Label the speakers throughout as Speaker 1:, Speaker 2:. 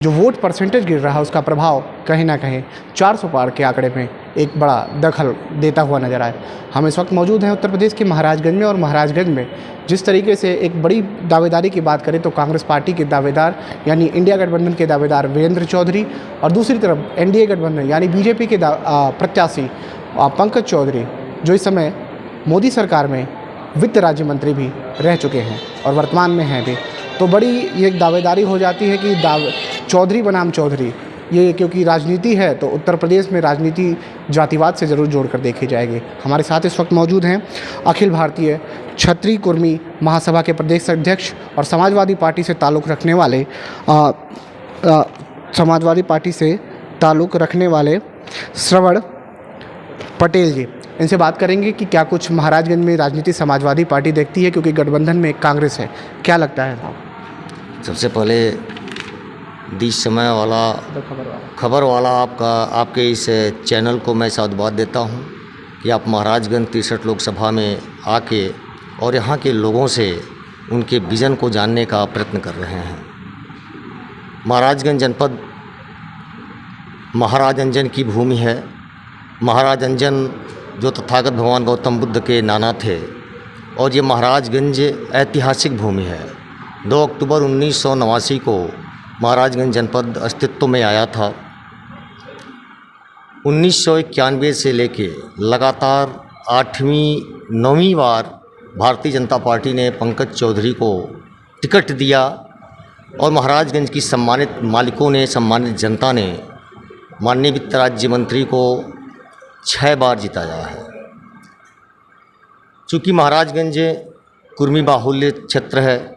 Speaker 1: जो vote percentage गिर रहा है उसका प्रभाव कहीं ना कहीं 400 पार के आंकड़े में एक बड़ा दखल देता हुआ नजर आए। हम इस वक्त मौजूद हैं उत्तर प्रदेश के महाराजगंज में, और महाराजगंज में जिस तरीके से एक बड़ी दावेदारी की बात करें तो कांग्रेस पार्टी के दावेदार यानी इंडिया गठबंधन के दावेदार वीरेंद्र चौधरी, और दूसरी तरफ एनडीए गठबंधन यानी बीजेपी के प्रत्याशी पंकज चौधरी, जो इस समय मोदी सरकार में वित्त राज्य मंत्री भी रह चुके हैं और वर्तमान में हैं भी। तो बड़ी ये दावेदारी हो जाती है कि चौधरी बनाम चौधरी, ये क्योंकि राजनीति है तो उत्तर प्रदेश में राजनीति जातिवाद से ज़रूर जोड़कर देखी जाएगी। हमारे साथ इस वक्त मौजूद हैं अखिल भारतीय क्षत्रिय कुर्मी महासभा के प्रदेश अध्यक्ष और समाजवादी पार्टी से ताल्लुक़ रखने वाले श्रवण पटेल जी। इनसे बात करेंगे कि क्या कुछ महाराजगंज में राजनीति समाजवादी पार्टी देखती है, क्योंकि गठबंधन में कांग्रेस है। क्या लगता है साहब?
Speaker 2: सबसे पहले दिस समय वाला खबर वाला आपके इस चैनल को मैं साधुवाद देता हूं कि आप महाराजगंज 63 लोकसभा में आके और यहां के लोगों से उनके विज़न को जानने का प्रयत्न कर रहे हैं। महाराजगंज जनपद महाराज अंजन की भूमि है। महाराज अंजन जो तथागत भगवान गौतम बुद्ध के नाना थे, और ये महाराजगंज ऐतिहासिक भूमि है। 2 अक्टूबर 1989 को महाराजगंज जनपद अस्तित्व में आया था। 1991 से लेके लगातार 8वीं-9वीं बार भारतीय जनता पार्टी ने पंकज चौधरी को टिकट दिया, और महाराजगंज की सम्मानित मालिकों ने, सम्मानित जनता ने माननीय वित्त राज्य मंत्री को 6 बार जिताया है। चूँकि महाराजगंज कुर्मी बाहुल्य क्षेत्र है,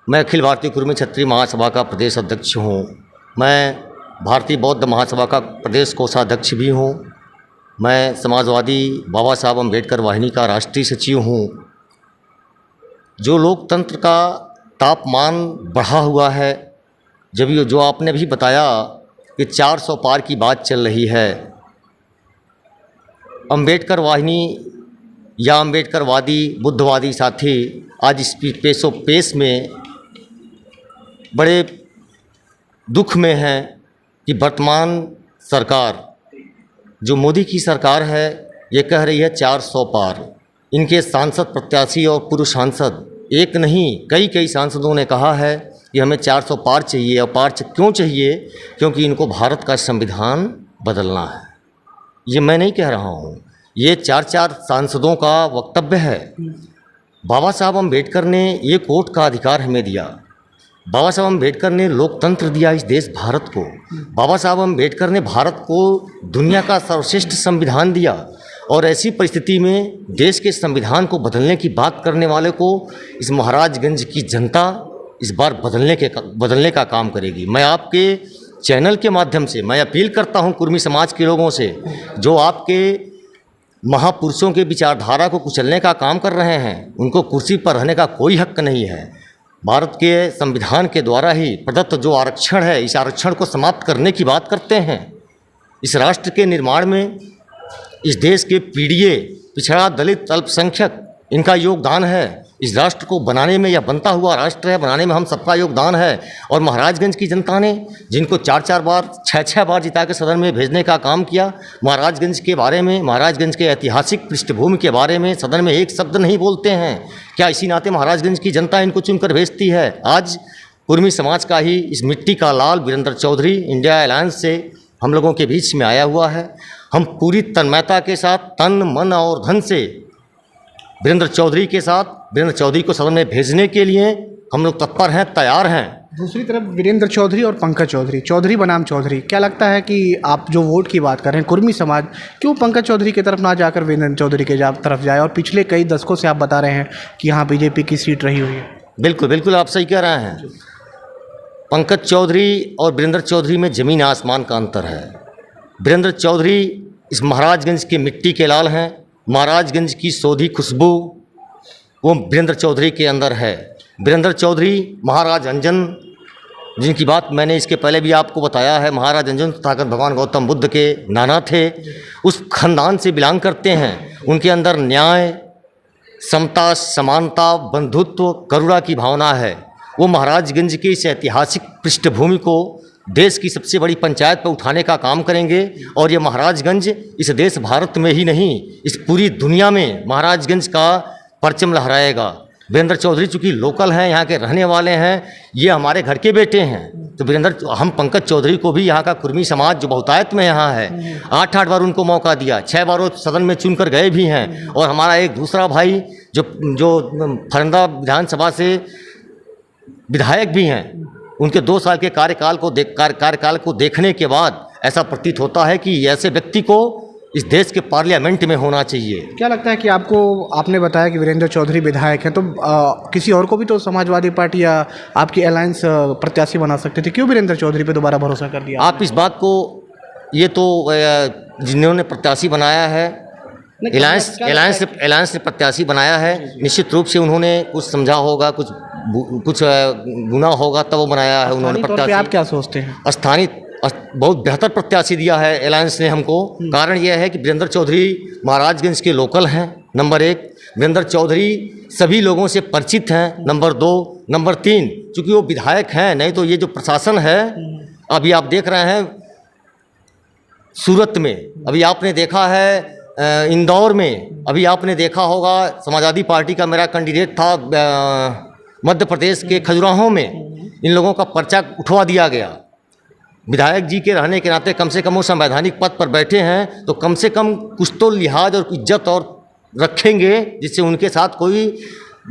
Speaker 2: मैं अखिल भारतीय कुर्मी क्षत्रिय महासभा का प्रदेश अध्यक्ष हूँ। मैं भारतीय बौद्ध महासभा का प्रदेश कोषाध्यक्ष भी हूँ। मैं समाजवादी बाबा साहब अम्बेडकर वाहिनी का राष्ट्रीय सचिव हूँ। जो लोकतंत्र का तापमान बढ़ा हुआ है, जब जो आपने भी बताया कि 400 पार की बात चल रही है, अम्बेडकर वाहिनी या अम्बेडकरवादी बुद्धवादी साथी आज इस पेश में बड़े दुख में हैं कि वर्तमान सरकार जो मोदी की सरकार है, ये कह रही है 400 पार। इनके सांसद प्रत्याशी और पूर्व सांसद, एक नहीं कई सांसदों ने कहा है कि हमें 400 पार चाहिए। और पार क्यों चाहिए? क्योंकि इनको भारत का संविधान बदलना है। ये मैं नहीं कह रहा हूँ, ये 4 सांसदों का वक्तव्य है। बाबा साहब अम्बेडकर ने एक वोट का अधिकार हमें दिया। बाबा साहब अम्बेडकर ने लोकतंत्र दिया इस देश भारत को। बाबा साहब अम्बेडकर ने भारत को दुनिया का सर्वश्रेष्ठ संविधान दिया, और ऐसी परिस्थिति में देश के संविधान को बदलने की बात करने वाले को इस महाराजगंज की जनता इस बार बदलने का काम करेगी। मैं आपके चैनल के माध्यम से मैं अपील करता हूं कुर्मी समाज के लोगों से, जो आपके महापुरुषों के विचारधारा को कुचलने का काम कर रहे हैं, उनको कुर्सी पर रहने का कोई हक नहीं है। भारत के संविधान के द्वारा ही प्रदत्त जो आरक्षण है, इस आरक्षण को समाप्त करने की बात करते हैं। इस राष्ट्र के निर्माण में इस देश के पीढ़िए, पिछड़ा, दलित, अल्पसंख्यक, इनका योगदान है। इस राष्ट्र को बनाने में, यह बनता हुआ राष्ट्र है, बनाने में हम सबका योगदान है। और महाराजगंज की जनता ने जिनको 4 बार 6 बार जिता के सदन में भेजने का काम किया, महाराजगंज के बारे में, महाराजगंज के ऐतिहासिक पृष्ठभूमि के बारे में सदन में एक शब्द नहीं बोलते हैं। क्या इसी नाते महाराजगंज की जनता इनको चुनकर भेजती है? आज कुर्मी समाज का ही इस मिट्टी का लाल वीरेंद्र चौधरी इंडिया अलायंस से हम लोगों के बीच में आया हुआ है। हम पूरी तन्मयता के साथ, तन, मन और धन से वीरेंद्र चौधरी के साथ, वीरेंद्र चौधरी को सदन में भेजने के लिए हम लोग तत्पर हैं, तैयार हैं।
Speaker 1: दूसरी तरफ वीरेंद्र चौधरी और पंकज चौधरी, चौधरी बनाम चौधरी, क्या लगता है कि आप जो वोट की बात कर रहे हैं, कुर्मी समाज क्यों पंकज चौधरी की तरफ ना जाकर वीरेंद्र चौधरी के तरफ जाए? और पिछले कई दशकों से आप बता रहे हैं कि यहाँ बीजेपी की सीट रही हुई है।
Speaker 2: बिल्कुल आप सही कह रहे हैं। पंकज चौधरी और वीरेंद्र चौधरी में ज़मीन आसमान का अंतर है। वीरेंद्र चौधरी इस महाराजगंज की मिट्टी के लाल हैं। महाराजगंज की सोधी खुशबू वो वीरेंद्र चौधरी के अंदर है। वीरेंद्र चौधरी महाराज अंजन, जिनकी बात मैंने इसके पहले भी आपको बताया है, महाराज अंजन तथागत भगवान गौतम बुद्ध के नाना थे, उस खानदान से बिलोंग करते हैं। उनके अंदर न्याय, समता, समानता, बंधुत्व, करुणा की भावना है। वो महाराजगंज की इस ऐतिहासिक पृष्ठभूमि को देश की सबसे बड़ी पंचायत पर उठाने का काम करेंगे। और ये महाराजगंज इस देश भारत में ही नहीं, इस पूरी दुनिया में महाराजगंज का परचम लहराएगा। वीरेंद्र चौधरी चूँकि लोकल हैं, यहाँ के रहने वाले हैं, ये हमारे घर के बेटे हैं, तो हम पंकज चौधरी को भी यहाँ का कुर्मी समाज जो बहुतायत में यहाँ है, 8 बार उनको मौका दिया, 6 बार वो सदन में चुनकर गए भी हैं। और हमारा एक दूसरा भाई जो फरंदा विधानसभा से विधायक भी हैं, उनके 2 साल के कार्यकाल को देखने के बाद ऐसा प्रतीत होता है कि ऐसे व्यक्ति को इस देश के पार्लियामेंट में होना चाहिए।
Speaker 1: क्या लगता है कि आपने बताया कि वीरेंद्र चौधरी विधायक हैं, तो किसी और को भी तो समाजवादी पार्टी या आपकी अलायंस प्रत्याशी बना सकते थे, क्यों वीरेंद्र चौधरी पे दोबारा भरोसा कर दिया?
Speaker 2: आप इस बात को, ये तो जिन्होंने प्रत्याशी बनाया है, एलायंस ने प्रत्याशी बनाया है, निश्चित रूप से उन्होंने कुछ समझा होगा, कुछ गुना होगा, तब वो बनाया है उन्होंने प्रत्याशी।
Speaker 1: आप क्या सोचते हैं?
Speaker 2: स्थानीय बहुत बेहतर प्रत्याशी दिया है एलायंस ने हमको। कारण यह है कि वीरेंद्र चौधरी महाराजगंज के लोकल हैं, नंबर 1। वीरेंद्र चौधरी सभी लोगों से परिचित हैं, नंबर 2। नंबर 3, चूँकि वो विधायक हैं, नहीं तो ये जो प्रशासन है, अभी आप देख रहे हैं सूरत में, अभी आपने देखा है इंदौर में, अभी आपने देखा होगा समाजवादी पार्टी का मेरा कैंडिडेट था मध्य प्रदेश के खजुराहो में, इन लोगों का पर्चा उठवा दिया गया। विधायक जी के रहने के नाते कम से कम वो संवैधानिक पद पर बैठे हैं, तो कम से कम कुछ तो लिहाज और इज्जत और रखेंगे, जिससे उनके साथ कोई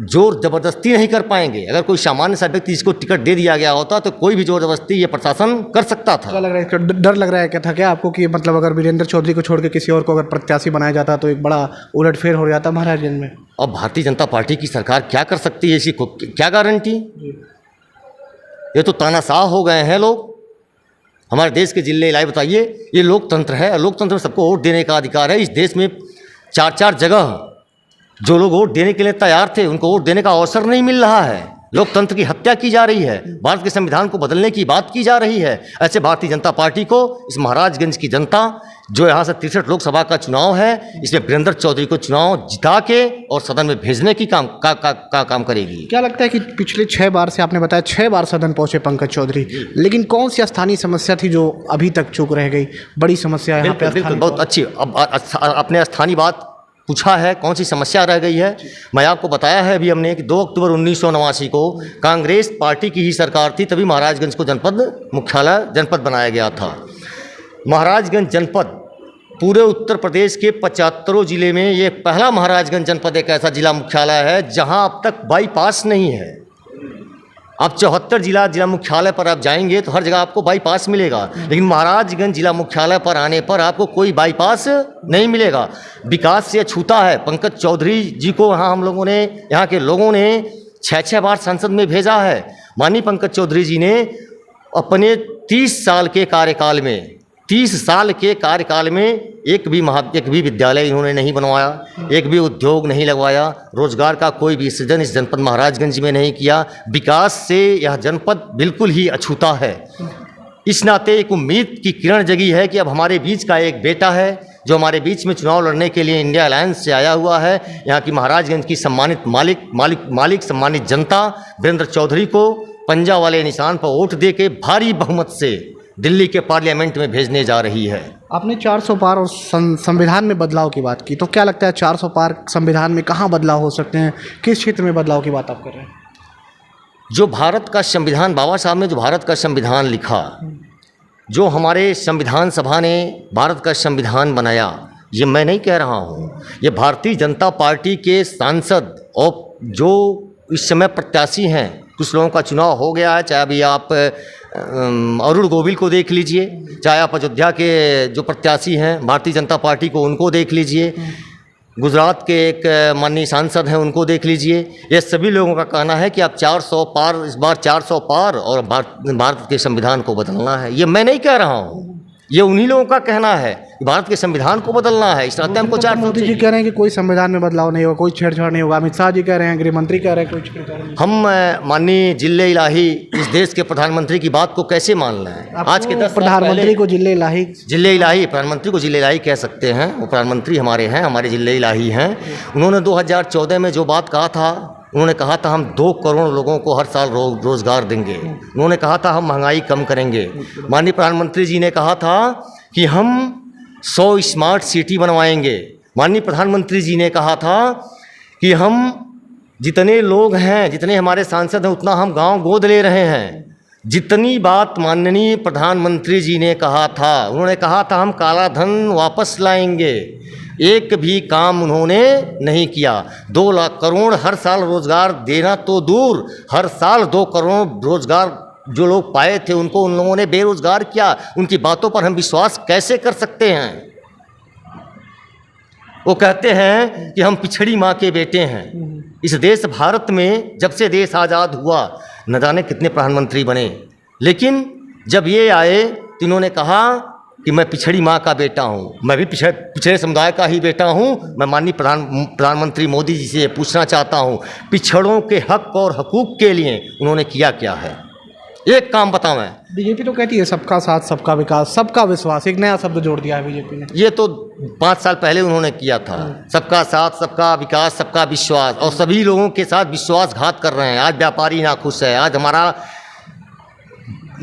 Speaker 2: जोर ज़बरदस्ती नहीं कर पाएंगे। अगर कोई सामान्य सा व्यक्ति जिसको टिकट दे दिया गया होता तो कोई भी जोर ज़बरदस्ती ये प्रशासन कर सकता था।
Speaker 1: क्या लग रहा है, डर लग रहा है क्या था क्या आपको कि मतलब अगर वीरेंद्र चौधरी को छोड़ के किसी और को अगर प्रत्याशी बनाया जाता तो एक बड़ा उलटफेर हो जाता महाराजगंज में?
Speaker 2: अब भारतीय जनता पार्टी की सरकार क्या कर सकती है, इसी को क्या गारंटी? ये तो तानाशाह हो गए हैं लोग। हमारे देश के जिले इलाके, बताइए, ये लोकतंत्र है, लोकतंत्र में सबको वोट देने का अधिकार है। इस देश में 4 जगह जो लोग वोट देने के लिए तैयार थे, उनको वोट देने का अवसर नहीं मिल रहा है। लोकतंत्र की हत्या की जा रही है, भारत के संविधान को बदलने की बात की जा रही है। ऐसे भारतीय जनता पार्टी को इस महाराजगंज की जनता, जो यहाँ से 63 लोकसभा का चुनाव है, इसमें वीरेंद्र चौधरी को चुनाव जिता के और सदन में भेजने की काम करेगी।
Speaker 1: क्या लगता है कि पिछले 6 बार से, आपने बताया 6 बार सदन पहुंचे पंकज चौधरी, लेकिन कौन सी स्थानीय समस्या थी जो अभी तक चूक रह गई? बड़ी समस्या है यहाँ पे।
Speaker 2: बिल्कुल, बहुत अच्छी। अब आपने स्थानीय बात पूछा है, कौन सी समस्या रह गई है। मैं आपको बताया है अभी हमने कि 2 अक्टूबर 1989 को कांग्रेस पार्टी की ही सरकार थी, तभी महाराजगंज को जनपद बनाया गया था। महाराजगंज जनपद पूरे उत्तर प्रदेश के 75 जिले में ये पहला महाराजगंज जनपद एक ऐसा जिला मुख्यालय है जहां अब तक बाईपास नहीं है। आप 74 जिला मुख्यालय पर आप जाएंगे तो हर जगह आपको बाईपास मिलेगा, लेकिन महाराजगंज जिला मुख्यालय पर आने पर आपको कोई बाईपास नहीं मिलेगा। विकास से अछूता है। पंकज चौधरी जी को हम लोगों ने, यहाँ के लोगों ने 6 बार संसद में भेजा है। माननीय पंकज चौधरी जी ने अपने 30 साल के कार्यकाल में एक भी विद्यालय इन्होंने नहीं बनवाया, एक भी उद्योग नहीं लगवाया, रोजगार का कोई भी सृजन इस जनपद महाराजगंज में नहीं किया। विकास से यह जनपद बिल्कुल ही अछूता है। इस नाते एक उम्मीद की किरण जगी है कि अब हमारे बीच का एक बेटा है जो हमारे बीच में चुनाव लड़ने के लिए इंडिया अलायंस से आया हुआ है। यहाँ की महाराजगंज की सम्मानित मालिक सम्मानित जनता वीरेंद्र चौधरी को पंजा वाले निशान पर वोट दे के भारी बहुमत से दिल्ली के पार्लियामेंट में भेजने जा रही है।
Speaker 1: आपने 400 पार और संविधान में बदलाव की बात की, तो क्या लगता है 400 पार संविधान में कहाँ बदलाव हो सकते हैं? किस क्षेत्र में बदलाव की बात आप कर रहे हैं?
Speaker 2: जो भारत का संविधान, बाबा साहब ने जो भारत का संविधान लिखा, जो हमारे संविधान सभा ने भारत का संविधान बनाया, ये मैं नहीं कह रहा हूँ, ये भारतीय जनता पार्टी के सांसद और जो इस समय प्रत्याशी हैं, कुछ लोगों का चुनाव हो गया है, चाहे अभी आप अरुण गोविल को देख लीजिए, चाहे आप अयोध्या के जो प्रत्याशी हैं भारतीय जनता पार्टी को, उनको देख लीजिए, गुजरात के एक माननीय सांसद हैं उनको देख लीजिए। ये सभी लोगों का कहना है कि आप 400 पार, इस बार 400 पार और भारत के संविधान को बदलना है। ये मैं नहीं कह रहा हूँ, ये उन्हीं लोगों का कहना है कि भारत के संविधान को बदलना है। इस नाते हमको 400।
Speaker 1: मोदी जी कह रहे हैं कि कोई संविधान में बदलाव नहीं होगा, कोई छेड़छाड़ नहीं होगा। अमित शाह जी कह रहे हैं, गृह मंत्री कह रहे हैं कोई छेड़छाड़ नहीं।
Speaker 2: हम माननीय जिले इलाही इस देश के प्रधानमंत्री की बात को कैसे मान लें? आज के 10
Speaker 1: प्रधानमंत्री को जिले इलाही
Speaker 2: प्रधानमंत्री को जिले इलाही कह सकते हैं, वो प्रधानमंत्री हमारे हैं, हमारे जिले इलाही हैं। उन्होंने 2014 में जो बात कहा था उन्होंने कहा था हम 2 करोड़ लोगों को हर साल रोज़गार देंगे। उन्होंने कहा था हम महंगाई कम करेंगे। माननीय प्रधानमंत्री जी ने कहा था कि हम 100 स्मार्ट सिटी बनवाएंगे। माननीय प्रधानमंत्री जी ने कहा था कि हम जितने लोग हैं, जितने हमारे सांसद हैं, उतना हम गांव गोद ले रहे हैं। जितनी बात माननीय प्रधानमंत्री जी ने कहा था, उन्होंने कहा था हम काला धन वापस लाएंगे, एक भी काम उन्होंने नहीं किया। 2 लाख करोड़ हर साल रोज़गार देना तो दूर, हर साल 2 करोड़ रोज़गार जो लोग पाए थे उनको उन लोगों ने बेरोज़गार किया। उनकी बातों पर हम विश्वास कैसे कर सकते हैं? वो कहते हैं कि हम पिछड़ी माँ के बेटे हैं। इस देश भारत में जब से देश आज़ाद हुआ न जाने कितने प्रधानमंत्री बने, लेकिन जब ये आए तो इन्होंने कहा कि मैं पिछड़ी माँ का बेटा हूँ, मैं भी पिछड़े समुदाय का ही बेटा हूँ। मैं माननीय प्रधानमंत्री मोदी जी से पूछना चाहता हूँ, पिछड़ों के हक और हकूक़ के लिए उन्होंने किया क्या है? एक काम बताएं।
Speaker 1: बीजेपी तो कहती है सबका साथ, सबका विकास, सबका विश्वास, एक नया शब्द जोड़ दिया है बीजेपी ने।
Speaker 2: ये तो 5 साल पहले उन्होंने किया था, सबका साथ, सबका विकास, सबका विश्वास, और सभी लोगों के साथ विश्वासघात कर रहे हैं। आज व्यापारी नाखुश है, आज हमारा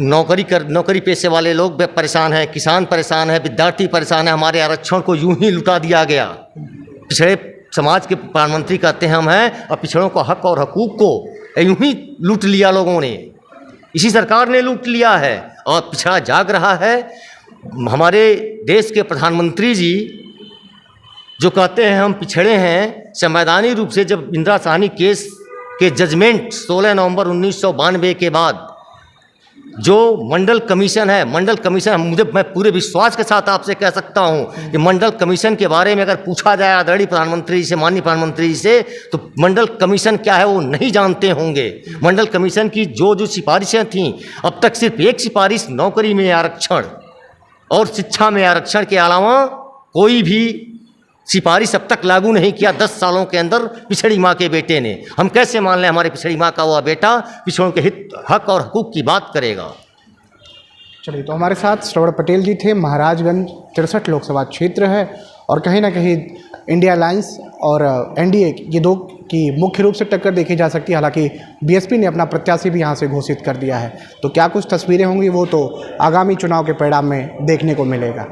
Speaker 2: नौकरी पेशे वाले लोग परेशान हैं, किसान परेशान है, विद्यार्थी परेशान है। हमारे आरक्षण को यूं ही लुटा दिया गया। पिछड़े समाज के प्रधानमंत्री कहते हैं हम हैं, और पिछड़ों को हक और हकूक़ को यूं ही लूट लिया लोगों ने, इसी सरकार ने लूट लिया है। और पिछड़ा जाग रहा है। हमारे देश के प्रधानमंत्री जी जो कहते हैं हम पिछड़े हैं, संवैधानिक रूप से जब इंदिरा साहनी केस के जजमेंट 16 नवंबर 1992 के बाद जो मंडल कमीशन है, मंडल कमीशन, मैं पूरे विश्वास के साथ आपसे कह सकता हूं कि मंडल कमीशन के बारे में अगर पूछा जाए आदरणीय प्रधानमंत्री जी से, माननीय प्रधानमंत्री जी से, तो मंडल कमीशन क्या है वो नहीं जानते होंगे। मंडल कमीशन की जो सिफारिशें थीं, अब तक सिर्फ एक सिफारिश नौकरी में आरक्षण और शिक्षा में आरक्षण के अलावा कोई भी सिफारिश अब तक लागू नहीं किया 10 सालों के अंदर पिछड़ी माँ के बेटे ने। हम कैसे मान लें हमारे पिछड़ी माँ का वह बेटा पिछड़ों के हित, हक और हकूक़ की बात करेगा?
Speaker 1: चलिए, तो हमारे साथ श्रवण पटेल जी थे। महाराजगंज 63 लोकसभा क्षेत्र है और कहीं ना कहीं इंडिया अलायंस और एनडीए ये दो की मुख्य रूप से टक्कर देखी जा सकती है। हालांकि बीएसपी ने अपना प्रत्याशी भी यहाँ से घोषित कर दिया है। तो क्या कुछ तस्वीरें होंगी वो तो आगामी चुनाव के परिणाम में देखने को मिलेगा।